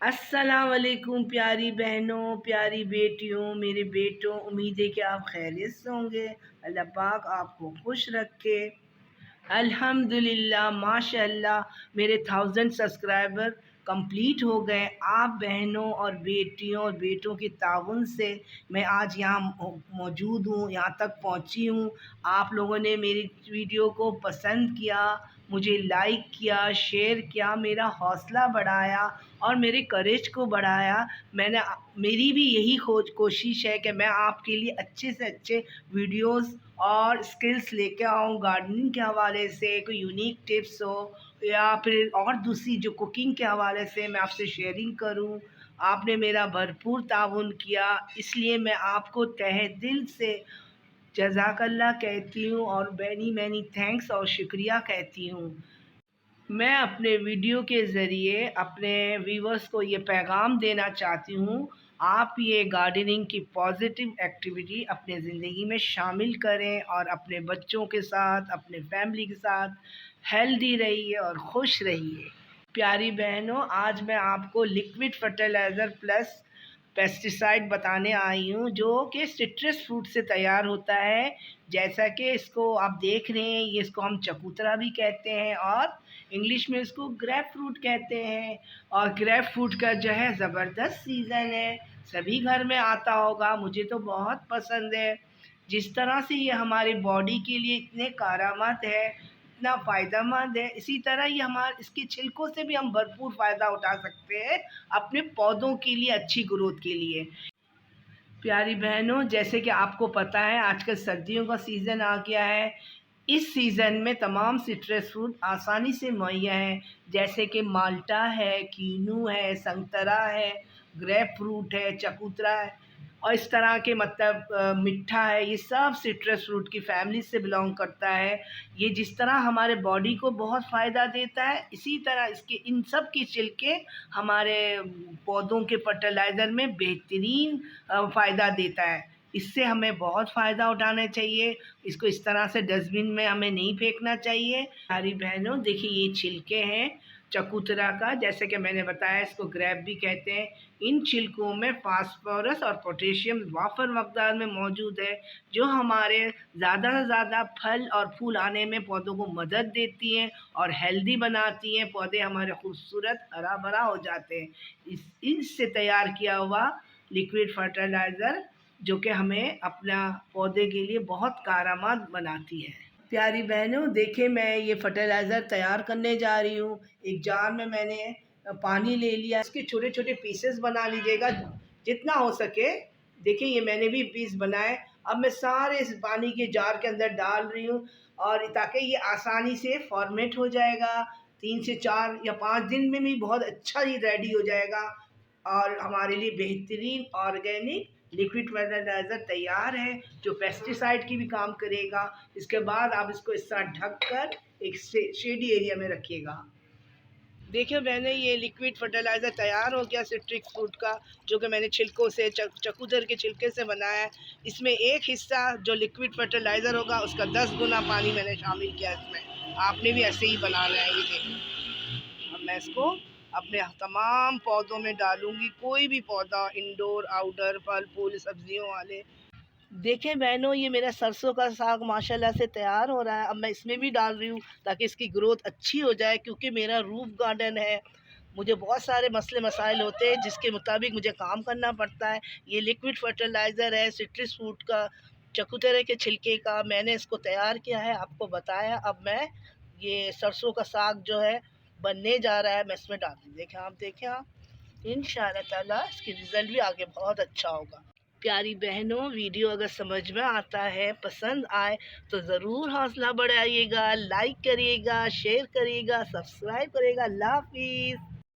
अस्सलाम वालेकुम प्यारी बहनों, प्यारी बेटियों, मेरे बेटों। उम्मीद है कि आप खैरियत से होंगे। अल्लाह पाक आपको खुश रखे। अल्हम्दुलिल्लाह, माशाअल्लाह, मेरे 1000 सब्सक्राइबर कंप्लीट हो गए। आप बहनों और बेटियों और बेटों के ताउन से मैं आज यहाँ मौजूद हूँ, यहाँ तक पहुँची हूँ। आप लोगों ने मेरी वीडियो को पसंद किया, मुझे लाइक किया, शेयर किया, मेरा हौसला बढ़ाया और मेरे करेज को बढ़ाया। मेरी भी यही कोशिश है कि मैं आपके लिए अच्छे से अच्छे वीडियोस और स्किल्स लेके आऊँ। गार्डनिंग के हवाले से कोई यूनिक टिप्स हो या फिर और दूसरी जो कुकिंग के हवाले से मैं आपसे शेयरिंग करूँ। आपने मेरा भरपूर ताउन किया, इसलिए मैं आपको तहे दिल से जज़ाकल्लाह कहती हूँ और मैनी मैनी थैंक्स और शुक्रिया कहती हूँ। मैं अपने वीडियो के ज़रिए अपने व्यूवर्स को ये पैगाम देना चाहती हूँ, आप ये गार्डनिंग की पॉजिटिव एक्टिविटी अपने ज़िंदगी में शामिल करें और अपने बच्चों के साथ, अपने फैमिली के साथ हेल्दी रहिए और खुश रहिए। प्यारी बहनों, आज मैं आपको लिक्विड फर्टिलाइज़र प्लस पेस्टिसाइड बताने आई हूँ, जो कि सिट्रस फ्रूट से तैयार होता है। जैसा कि इसको आप देख रहे हैं, ये इसको हम चकोतरा भी कहते हैं और इंग्लिश में इसको ग्रेप फ्रूट कहते हैं। और ग्रेप फ्रूट का जो है ज़बरदस्त सीज़न है, सभी घर में आता होगा, मुझे तो बहुत पसंद है। जिस तरह से ये हमारे बॉडी के लिए इतने कारआमद है, इतना फ़ायदेमंद है, इसी तरह ये इसके छिलकों से भी हम भरपूर फ़ायदा उठा सकते हैं अपने पौधों के लिए, अच्छी ग्रोथ के लिए। प्यारी बहनों, जैसे कि आपको पता है आजकल सर्दियों का सीज़न आ गया है। इस सीज़न में तमाम सिट्रस फ्रूट आसानी से मुहैया हैं, जैसे कि माल्टा है, कीनू है, संतरा है, ग्रेप फ्रूट है, चकोतरा है और इस तरह के मतलब मिट्ठा है। ये सब सिट्रस फ्रूट की फैमिली से बिलोंग करता है। ये जिस तरह हमारे बॉडी को बहुत फ़ायदा देता है, इसी तरह इसके इन सब की छिलके हमारे पौधों के फर्टिलाइज़र में बेहतरीन फ़ायदा देता है। इससे हमें बहुत फ़ायदा उठाना चाहिए। इसको इस तरह से डस्टबिन में हमें नहीं फेंकना चाहिए। सारी बहनों, देखिए ये छिलके हैं चकोतरा का, जैसे कि मैंने बताया इसको ग्रेप भी कहते हैं। इन छिलकों में फास्फोरस और पोटेशियम वाफर मकदार में मौजूद है, जो हमारे ज़्यादा से ज़्यादा फल और फूल आने में पौधों को मदद देती हैं और हेल्दी बनाती हैं। पौधे हमारे खूबसूरत हरा भरा हो जाते हैं इससे तैयार किया हुआ लिक्विड फर्टिलाइज़र, जो कि हमें अपना पौधे के लिए बहुत कारआमद बनाती है। प्यारी बहनों, देखिए मैं ये फर्टिलाइज़र तैयार करने जा रही हूँ। एक जार में मैंने पानी ले लिया, इसके छोटे छोटे पीसेस बना लीजिएगा जितना हो सके। देखिए ये मैंने भी पीस बनाए। अब मैं सारे इस पानी के जार के अंदर डाल रही हूँ और ताकि ये आसानी से फॉर्मेट हो जाएगा। 3 से 4 या 5 दिन में भी बहुत अच्छा ये रेडी हो जाएगा और हमारे लिए बेहतरीन ऑर्गेनिक लिक्विड फर्टिलाइज़र तैयार है, जो पेस्टिसाइड की भी काम करेगा। इसके बाद आप इसको इस तरह ढक कर एक शेडी एरिया में रखिएगा। देखिए मैंने ये लिक्विड फर्टिलाइज़र तैयार हो गया सिट्रिक फ्रूट का, जो कि मैंने छिलकों से चकोतर के छिलके से बनाया है। इसमें एक हिस्सा जो लिक्विड फर्टिलाइज़र होगा, उसका 10 गुना पानी मैंने शामिल किया इसमें। आपने भी ऐसे ही बनाना है। ये देखिए, अब मैं इसको अपने तमाम पौधों में डालूँगी, कोई भी पौधा, इंडोर, आउटडोर, फल फूल सब्जियों वाले। देखें बहनों, ये मेरा सरसों का साग माशाल्लाह से तैयार हो रहा है। अब मैं इसमें भी डाल रही हूँ ताकि इसकी ग्रोथ अच्छी हो जाए, क्योंकि मेरा रूफ गार्डन है। मुझे बहुत सारे मसले मसाइल होते हैं जिसके मुताबिक मुझे काम करना पड़ता है। ये लिक्विड फर्टिलाइज़र है सिट्रस फ्रूट का, चकोतरे के छिलके का, मैंने इसको तैयार किया है, आपको बताया। अब मैं ये सरसों का साग जो है बनने जा रहा है, मैं इसमें डाल दूँ। देखें आप, इंशाअल्लाह ताला इसकी रिज़ल्ट भी आगे बहुत अच्छा होगा। प्यारी बहनों, वीडियो अगर समझ में आता है, पसंद आए तो ज़रूर हौसला बढ़ाइएगा, लाइक करिएगा, शेयर करिएगा, सब्सक्राइब करिएगा। अल्लाह हाफ़िज़।